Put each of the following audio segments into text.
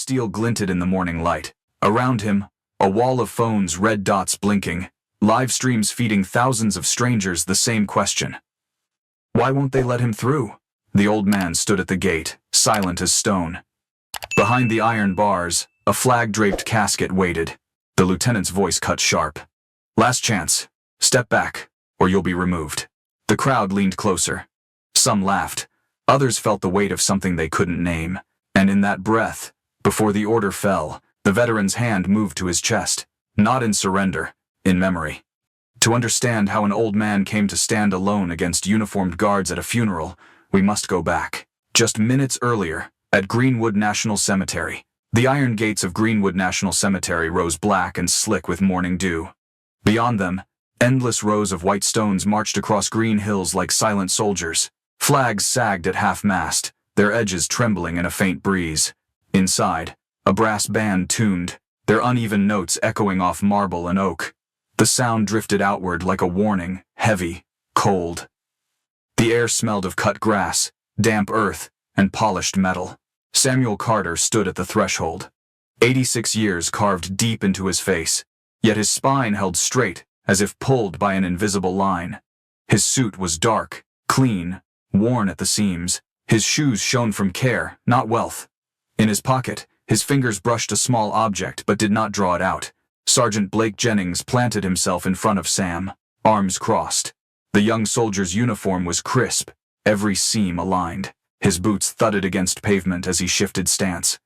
steel glinted in the morning light. Around him, a wall of phones, red dots blinking, live streams feeding thousands of strangers the same question. Why won't they let him through? The old man stood at the gate, silent as stone. Behind the iron bars, a flag-draped casket waited. The lieutenant's voice cut sharp. Last chance. Step back, or you'll be removed. The crowd leaned closer. Some laughed. Others felt the weight of something they couldn't name. And in that breath, before the order fell, the veteran's hand moved to his chest. Not in surrender, in memory. To understand how an old man came to stand alone against uniformed guards at a funeral, we must go back. Just minutes earlier, at Greenwood National Cemetery. The iron gates of Greenwood National Cemetery rose black and slick with morning dew. Beyond them, endless rows of white stones marched across green hills like silent soldiers. Flags sagged at half-mast, their edges trembling in a faint breeze. Inside, a brass band tuned, their uneven notes echoing off marble and oak. The sound drifted outward like a warning, heavy, cold. The air smelled of cut grass, damp earth, and polished metal. Samuel Carter stood at the threshold. 86 years carved deep into his face, yet his spine held straight, as if pulled by an invisible line. His suit was dark, clean, worn at the seams. His shoes shone from care, not wealth. In his pocket, his fingers brushed a small object but did not draw it out. Sergeant Blake Jennings planted himself in front of Sam, arms crossed. The young soldier's uniform was crisp, every seam aligned. His boots thudded against pavement as he shifted stance.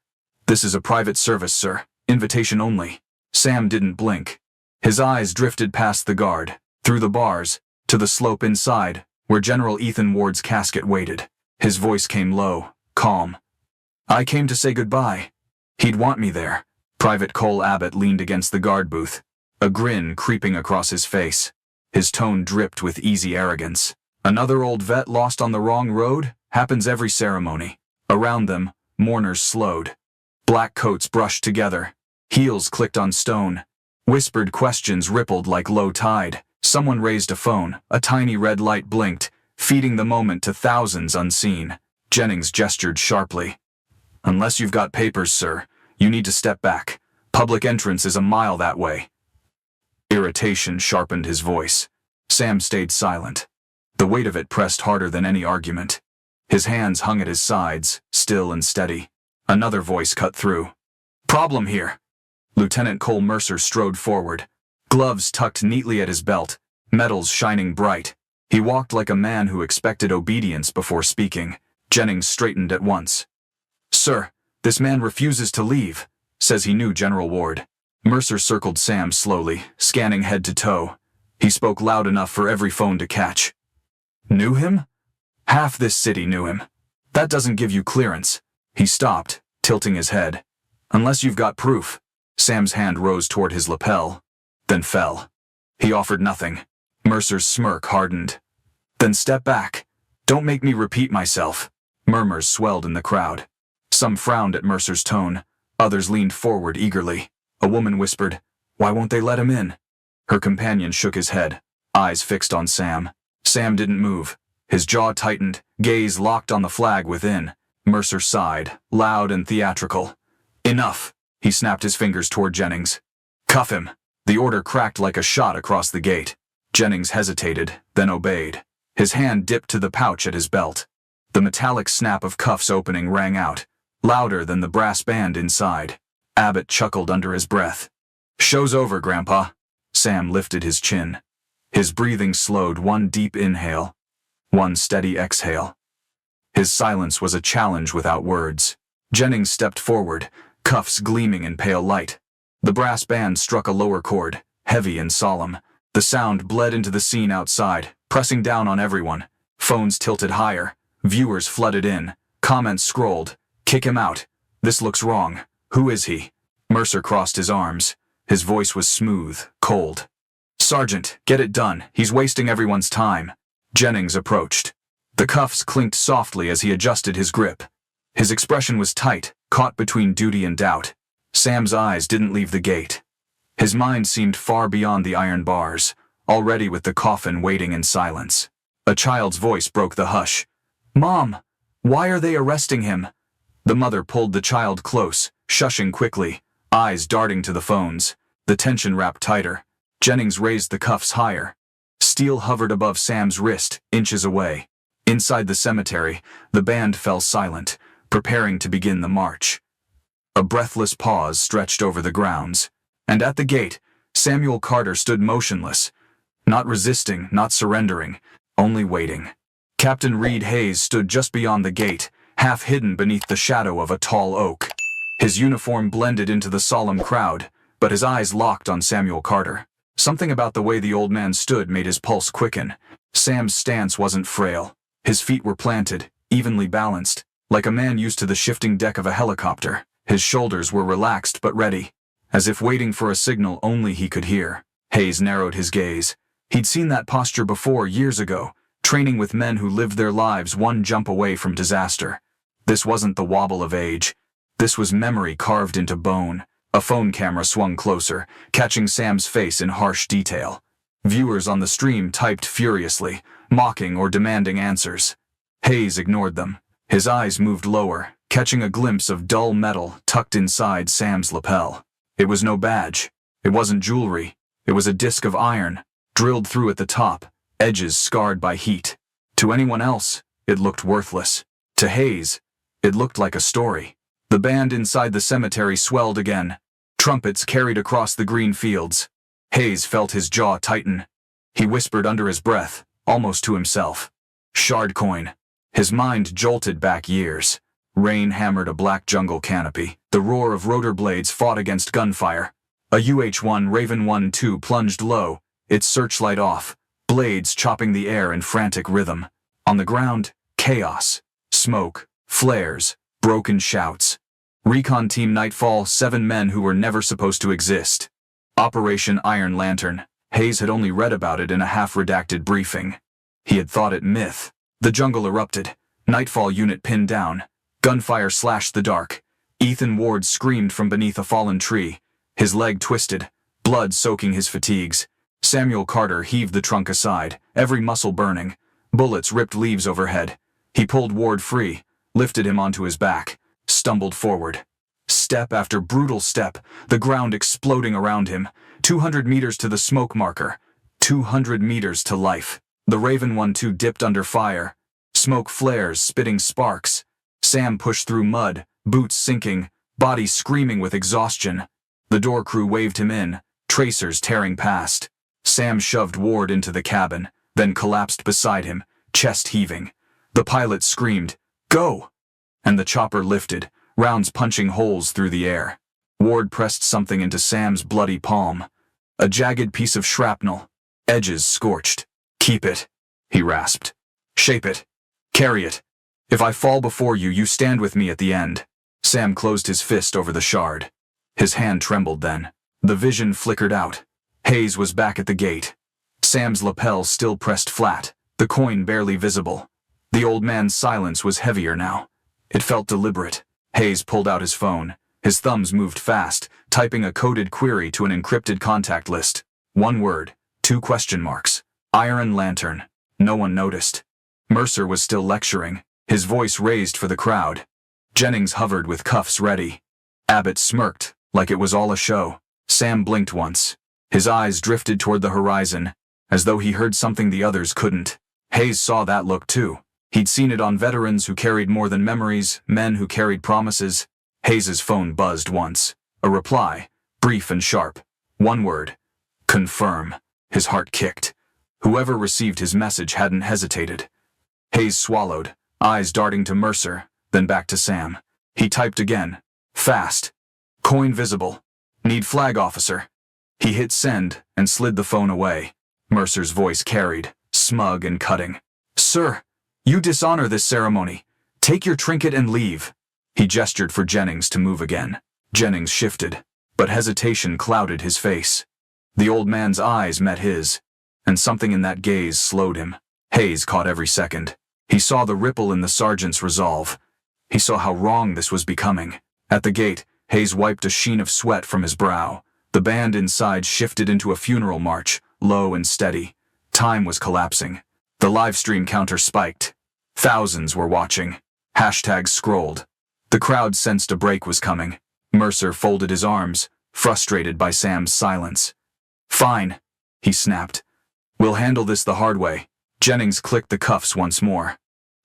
"This is a private service, sir. Invitation only." Sam didn't blink. His eyes drifted past the guard, through the bars, to the slope inside, where General Ethan Ward's casket waited. His voice came low, calm. "I came to say goodbye. He'd want me there." Private Cole Abbott leaned against the guard booth, a grin creeping across his face. His tone dripped with easy arrogance. "Another old vet lost on the wrong road? Happens every ceremony." Around them, mourners slowed. Black coats brushed together. Heels clicked on stone. Whispered questions rippled like low tide. Someone raised a phone. A tiny red light blinked, feeding the moment to thousands unseen. Jennings gestured sharply. "Unless you've got papers, sir, you need to step back. Public entrance is a mile that way." Irritation sharpened his voice. Sam stayed silent. The weight of it pressed harder than any argument. His hands hung at his sides, still and steady. Another voice cut through. "Problem here." Lieutenant Cole Mercer strode forward, gloves tucked neatly at his belt, metals shining bright. He walked like a man who expected obedience before speaking. Jennings straightened at once. "Sir, this man refuses to leave. Says he knew General Ward." Mercer circled Sam slowly, scanning head to toe. He spoke loud enough for every phone to catch. "Knew him? Half this city knew him. That doesn't give you clearance." He stopped, tilting his head. "Unless you've got proof." Sam's hand rose toward his lapel, then fell. He offered nothing. Mercer's smirk hardened. "Then step back. Don't make me repeat myself." Murmurs swelled in the crowd. Some frowned at Mercer's tone. Others leaned forward eagerly. A woman whispered, "Why won't they let him in?" Her companion shook his head, eyes fixed on Sam. Sam didn't move. His jaw tightened, gaze locked on the flag within. Mercer sighed, loud and theatrical. "Enough." He snapped his fingers toward Jennings. "Cuff him." The order cracked like a shot across the gate. Jennings hesitated, then obeyed. His hand dipped to the pouch at his belt. The metallic snap of cuffs opening rang out, louder than the brass band inside. Abbott chuckled under his breath. "Show's over, Grandpa." Sam lifted his chin. His breathing slowed, one deep inhale, one steady exhale. His silence was a challenge without words. Jennings stepped forward, cuffs gleaming in pale light. The brass band struck a lower chord, heavy and solemn. The sound bled into the scene outside, pressing down on everyone. Phones tilted higher. Viewers flooded in. Comments scrolled. "Kick him out. This looks wrong. Who is he?" Mercer crossed his arms. His voice was smooth, cold. "Sergeant, get it done. He's wasting everyone's time." Jennings approached. The cuffs clinked softly as he adjusted his grip. His expression was tight, caught between duty and doubt. Sam's eyes didn't leave the gate. His mind seemed far beyond the iron bars, already with the coffin waiting in silence. A child's voice broke the hush. "Mom, why are they arresting him?" The mother pulled the child close, shushing quickly, eyes darting to the phones. The tension wrapped tighter. Jennings raised the cuffs higher. Steel hovered above Sam's wrist, inches away. Inside the cemetery, the band fell silent, preparing to begin the march. A breathless pause stretched over the grounds, and at the gate, Samuel Carter stood motionless, not resisting, not surrendering, only waiting. Captain Reed Hayes stood just beyond the gate, half hidden beneath the shadow of a tall oak. His uniform blended into the solemn crowd, but his eyes locked on Samuel Carter. Something about the way the old man stood made his pulse quicken. Sam's stance wasn't frail. His feet were planted, evenly balanced, like a man used to the shifting deck of a helicopter. His shoulders were relaxed but ready, as if waiting for a signal only he could hear. Hayes narrowed his gaze. He'd seen that posture before years ago, training with men who lived their lives one jump away from disaster. This wasn't the wobble of age. This was memory carved into bone. A phone camera swung closer, catching Sam's face in harsh detail. Viewers on the stream typed furiously, mocking or demanding answers. Hayes ignored them. His eyes moved lower, catching a glimpse of dull metal tucked inside Sam's lapel. It was no badge. It wasn't jewelry. It was a disc of iron, drilled through at the top, edges scarred by heat. To anyone else, it looked worthless. To Hayes, it looked like a story. The band inside the cemetery swelled again. Trumpets carried across the green fields. Hayes felt his jaw tighten. He whispered under his breath, almost to himself. Shard coin. His mind jolted back years. Rain hammered a black jungle canopy. The roar of rotor blades fought against gunfire. A UH-1 Raven 1-2 plunged low, its searchlight off, blades chopping the air in frantic rhythm. On the ground, chaos. Smoke, flares, broken shouts. Recon Team Nightfall, 7 men who were never supposed to exist. Operation Iron Lantern. Hayes had only read about it in a half-redacted briefing. He had thought it myth. The jungle erupted. Nightfall unit pinned down. Gunfire slashed the dark. Ethan Ward screamed from beneath a fallen tree. His leg twisted, blood soaking his fatigues. Samuel Carter heaved the trunk aside, every muscle burning. Bullets ripped leaves overhead. He pulled Ward free, lifted him onto his back, stumbled forward. Step after brutal step, the ground exploding around him. 200 meters to the smoke marker. 200 meters to life. The Raven 1-2 dipped under fire. Smoke flares, spitting sparks. Sam pushed through mud, boots sinking, body screaming with exhaustion. The door crew waved him in, tracers tearing past. Sam shoved Ward into the cabin, then collapsed beside him, chest heaving. The pilot screamed, "Go!" And the chopper lifted, rounds punching holes through the air. Ward pressed something into Sam's bloody palm. A jagged piece of shrapnel, edges scorched. "Keep it," he rasped. "Shape it. Carry it. If I fall before you, you stand with me at the end." Sam closed his fist over the shard. His hand trembled then. The vision flickered out. Hayes was back at the gate. Sam's lapel still pressed flat, the coin barely visible. The old man's silence was heavier now. It felt deliberate. Hayes pulled out his phone. His thumbs moved fast, typing a coded query to an encrypted contact list. 1 word, 2 question marks. Iron Lantern. No one noticed. Mercer was still lecturing, his voice raised for the crowd. Jennings hovered with cuffs ready. Abbott smirked, like it was all a show. Sam blinked once. His eyes drifted toward the horizon, as though he heard something the others couldn't. Hayes saw that look too. He'd seen it on veterans who carried more than memories, men who carried promises. Hayes's phone buzzed once. A reply, brief and sharp. 1 word. Confirm. His heart kicked. Whoever received his message hadn't hesitated. Hayes swallowed, eyes darting to Mercer, then back to Sam. He typed again. Fast. Coin visible. Need flag officer. He hit send and slid the phone away. Mercer's voice carried, smug and cutting. "Sir, you dishonor this ceremony. Take your trinket and leave." He gestured for Jennings to move again. Jennings shifted, but hesitation clouded his face. The old man's eyes met his, and something in that gaze slowed him. Hayes caught every second. He saw the ripple in the sergeant's resolve. He saw how wrong this was becoming. At the gate, Hayes wiped a sheen of sweat from his brow. The band inside shifted into a funeral march, low and steady. Time was collapsing. The livestream counter spiked. Thousands were watching. Hashtags scrolled. The crowd sensed a break was coming. Mercer folded his arms, frustrated by Sam's silence. Fine, he snapped. We'll handle this the hard way. Jennings clicked the cuffs once more.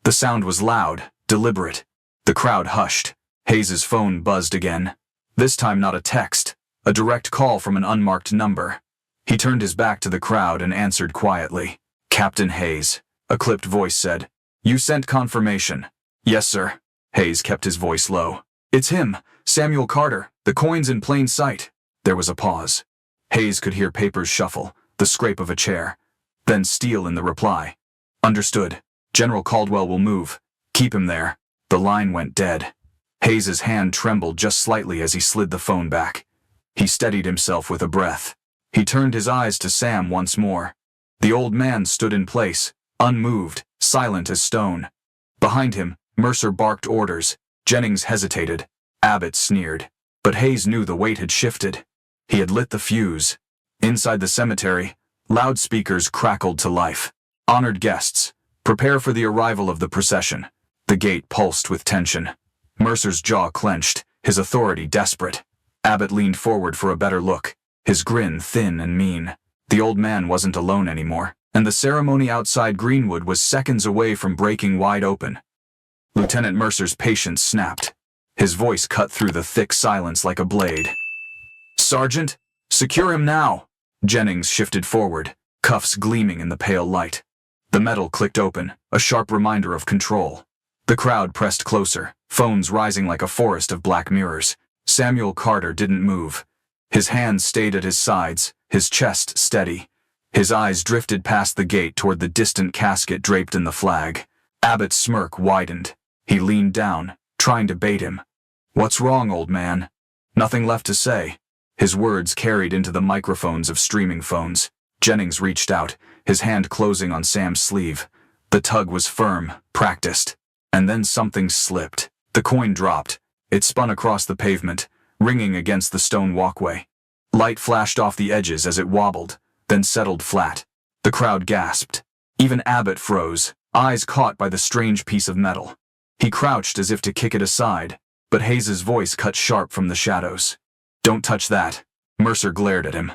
The sound was loud, deliberate. The crowd hushed. Hayes's phone buzzed again. This time not a text, a direct call from an unmarked number. He turned his back to the crowd and answered quietly. Captain Hayes, a clipped voice said. You sent confirmation. Yes, sir. Hayes kept his voice low. It's him, Samuel Carter. The coin's in plain sight. There was a pause. Hayes could hear papers shuffle, the scrape of a chair. Then Steele in the reply. Understood. General Caldwell will move. Keep him there. The line went dead. Hayes's hand trembled just slightly as he slid the phone back. He steadied himself with a breath. He turned his eyes to Sam once more. The old man stood in place, unmoved, silent as stone. Behind him, Mercer barked orders. Jennings hesitated. Abbott sneered. But Hayes knew the weight had shifted. He had lit the fuse. Inside the cemetery, loudspeakers crackled to life. Honored guests, prepare for the arrival of the procession. The gate pulsed with tension. Mercer's jaw clenched, his authority desperate. Abbott leaned forward for a better look, his grin thin and mean. The old man wasn't alone anymore, and the ceremony outside Greenwood was seconds away from breaking wide open. Lieutenant Mercer's patience snapped. His voice cut through the thick silence like a blade. Sergeant, secure him now! Jennings shifted forward, cuffs gleaming in the pale light. The metal clicked open, a sharp reminder of control. The crowd pressed closer, phones rising like a forest of black mirrors. Samuel Carter didn't move. His hands stayed at his sides, his chest steady. His eyes drifted past the gate toward the distant casket draped in the flag. Abbott's smirk widened. He leaned down, trying to bait him. What's wrong, old man? Nothing left to say. His words carried into the microphones of streaming phones. Jennings reached out, his hand closing on Sam's sleeve. The tug was firm, practiced. And then something slipped. The coin dropped. It spun across the pavement, ringing against the stone walkway. Light flashed off the edges as it wobbled, then settled flat. The crowd gasped. Even Abbott froze, eyes caught by the strange piece of metal. He crouched as if to kick it aside, but Hayes's voice cut sharp from the shadows. Don't touch that. Mercer glared at him.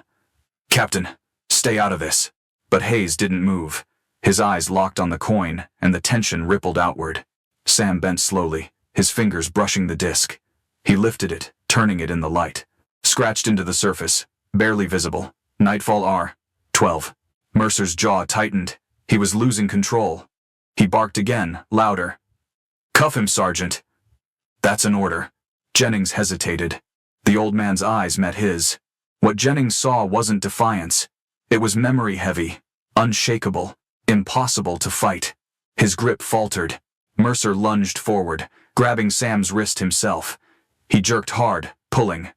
Captain, stay out of this. But Hayes didn't move. His eyes locked on the coin, and the tension rippled outward. Sam bent slowly, his fingers brushing the disc. He lifted it, turning it in the light. Scratched into the surface, barely visible. Nightfall R12. Mercer's jaw tightened. He was losing control. He barked again, louder. Cuff him, Sergeant. That's an order. Jennings hesitated. The old man's eyes met his. What Jennings saw wasn't defiance. It was memory heavy, unshakable, impossible to fight. His grip faltered. Mercer lunged forward, grabbing Sam's wrist himself. He jerked hard, pulling.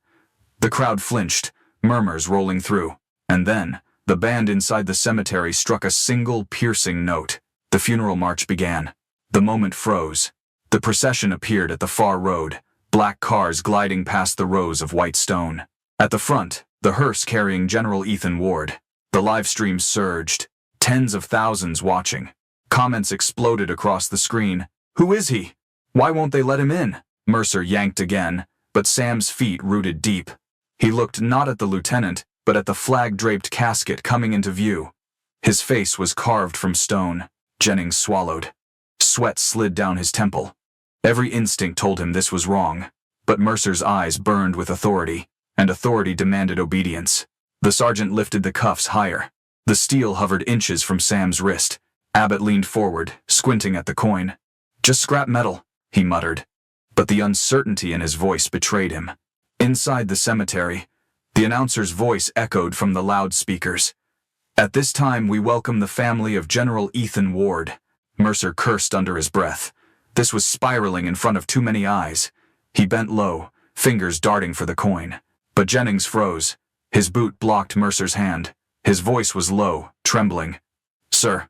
The crowd flinched, murmurs rolling through. And then, the band inside the cemetery struck a single piercing note. The funeral march began. The moment froze. The procession appeared at the far road, black cars gliding past the rows of white stone. At the front, the hearse carrying General Ethan Ward. The live stream surged, tens of thousands watching. Comments exploded across the screen. Who is he? Why won't they let him in? Mercer yanked again, but Sam's feet rooted deep. He looked not at the lieutenant, but at the flag-draped casket coming into view. His face was carved from stone. Jennings swallowed. Sweat slid down his temple. Every instinct told him this was wrong, but Mercer's eyes burned with authority, and authority demanded obedience. The sergeant lifted the cuffs higher. The steel hovered inches from Sam's wrist. Abbott leaned forward, squinting at the coin. Just scrap metal, he muttered. But the uncertainty in his voice betrayed him. Inside the cemetery, the announcer's voice echoed from the loudspeakers. At this time we welcome the family of General Ethan Ward. Mercer cursed under his breath. This was spiraling in front of too many eyes. He bent low, fingers darting for the coin. But Jennings froze. His boot blocked Mercer's hand. His voice was low, trembling. Sir,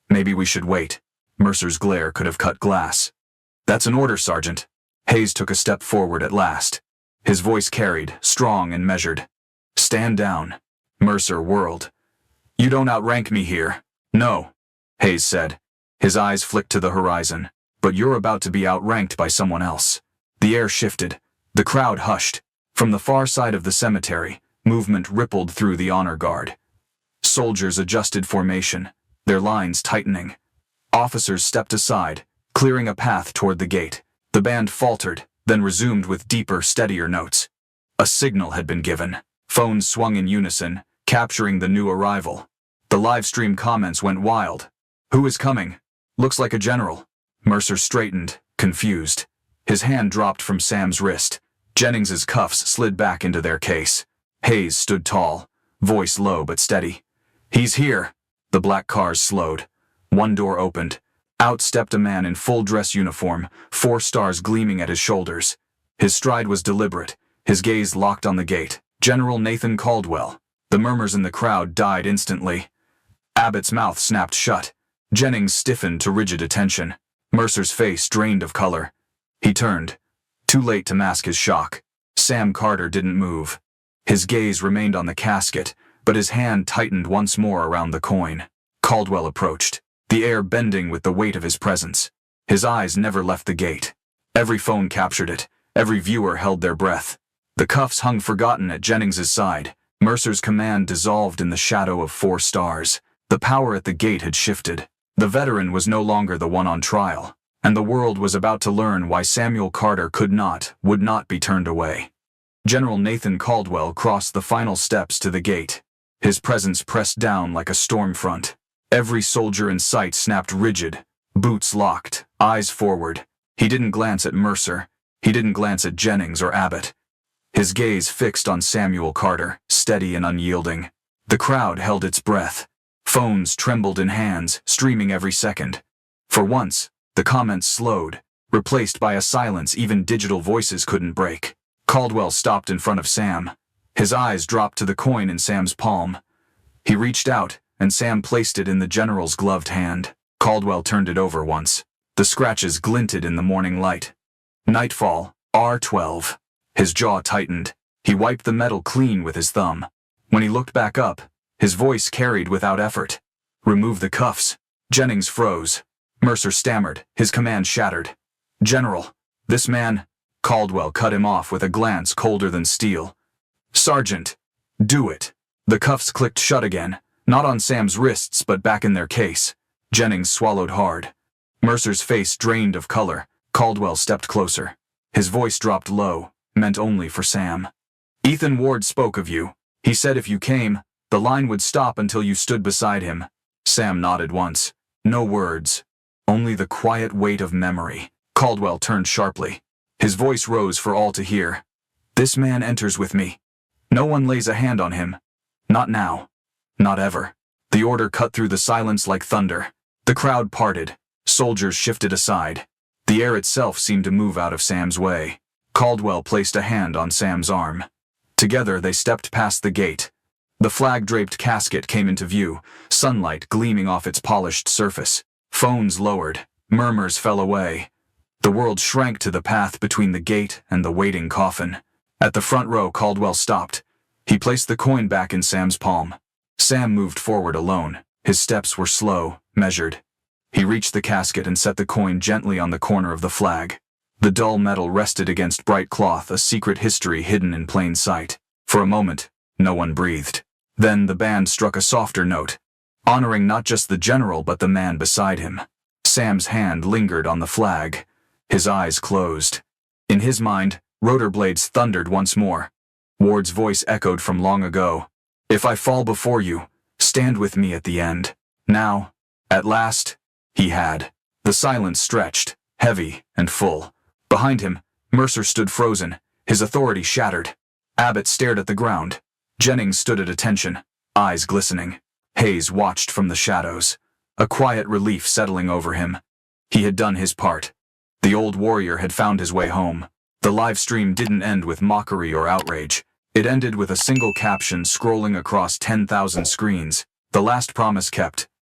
maybe we should wait. Mercer's glare could have cut glass. That's an order, Sergeant. Hayes took a step forward at last. His voice carried, strong and measured. Stand down. Mercer whirled. You don't outrank me here. No, Hayes said. His eyes flicked to the horizon. But you're about to be outranked by someone else. The air shifted. The crowd hushed. From the far side of the cemetery, movement rippled through the honor guard. Soldiers adjusted formation, their lines tightening. Officers stepped aside, clearing a path toward the gate. The band faltered, then resumed with deeper, steadier notes. A signal had been given. Phones swung in unison, capturing the new arrival. The live stream comments went wild. "Who is coming? Looks like a general." Mercer straightened, confused. His hand dropped from Sam's wrist. Jennings's cuffs slid back into their case. Hayes stood tall, voice low but steady. "He's here." The black cars slowed. One door opened. Out stepped a man in full dress uniform, 4 stars gleaming at his shoulders. His stride was deliberate, his gaze locked on the gate. General Nathan Caldwell. The murmurs in the crowd died instantly. Abbott's mouth snapped shut. Jennings stiffened to rigid attention. Mercer's face drained of color. He turned, too late to mask his shock. Sam Carter didn't move. His gaze remained on the casket, but his hand tightened once more around the coin. Caldwell approached, the air bending with the weight of his presence. His eyes never left the gate. Every phone captured it. Every viewer held their breath. The cuffs hung forgotten at Jennings's side. Mercer's command dissolved in the shadow of 4 stars. The power at the gate had shifted. The veteran was no longer the one on trial, and the world was about to learn why Samuel Carter would not be turned away. General Nathan Caldwell crossed the final steps to the gate. His presence pressed down like a storm front. Every soldier in sight snapped rigid, boots locked, eyes forward. He didn't glance at Mercer. He didn't glance at Jennings or Abbott. His gaze fixed on Samuel Carter, steady and unyielding. The crowd held its breath. Phones trembled in hands, streaming every second. For once, the comments slowed, replaced by a silence even digital voices couldn't break. Caldwell stopped in front of Sam. His eyes dropped to the coin in Sam's palm. He reached out, and Sam placed it in the general's gloved hand. Caldwell turned it over once. The scratches glinted in the morning light. Nightfall, R12. His jaw tightened. He wiped the metal clean with his thumb. When he looked back up, his voice carried without effort. "Remove the cuffs." Jennings froze. Mercer stammered, his command shattered. "General, this man—" Caldwell cut him off with a glance colder than steel. "Sergeant, do it." The cuffs clicked shut again, not on Sam's wrists but back in their case. Jennings swallowed hard. Mercer's face drained of color. Caldwell stepped closer. His voice dropped low, meant only for Sam. "Ethan Ward spoke of you. He said if you came, the line would stop until you stood beside him." Sam nodded once. No words. Only the quiet weight of memory. Caldwell turned sharply. His voice rose for all to hear. "This man enters with me. No one lays a hand on him. Not now. Not ever." The order cut through the silence like thunder. The crowd parted. Soldiers shifted aside. The air itself seemed to move out of Sam's way. Caldwell placed a hand on Sam's arm. Together they stepped past the gate. The flag-draped casket came into view, sunlight gleaming off its polished surface. Phones lowered. Murmurs fell away. The world shrank to the path between the gate and the waiting coffin. At the front row, Caldwell stopped. He placed the coin back in Sam's palm. Sam moved forward alone. His steps were slow, measured. He reached the casket and set the coin gently on the corner of the flag. The dull metal rested against bright cloth, a secret history hidden in plain sight. For a moment, no one breathed. Then the band struck a softer note, honoring not just the general but the man beside him. Sam's hand lingered on the flag. His eyes closed. In his mind, rotor blades thundered once more. Ward's voice echoed from long ago. "If I fall before you, stand with me at the end." Now, at last, he had. The silence stretched, heavy and full. Behind him, Mercer stood frozen, his authority shattered. Abbott stared at the ground. Jennings stood at attention, eyes glistening. Hayes watched from the shadows, a quiet relief settling over him. He had done his part. The old warrior had found his way home. The live stream didn't end with mockery or outrage. It ended with a single caption scrolling across 10,000 screens. "The last promise kept.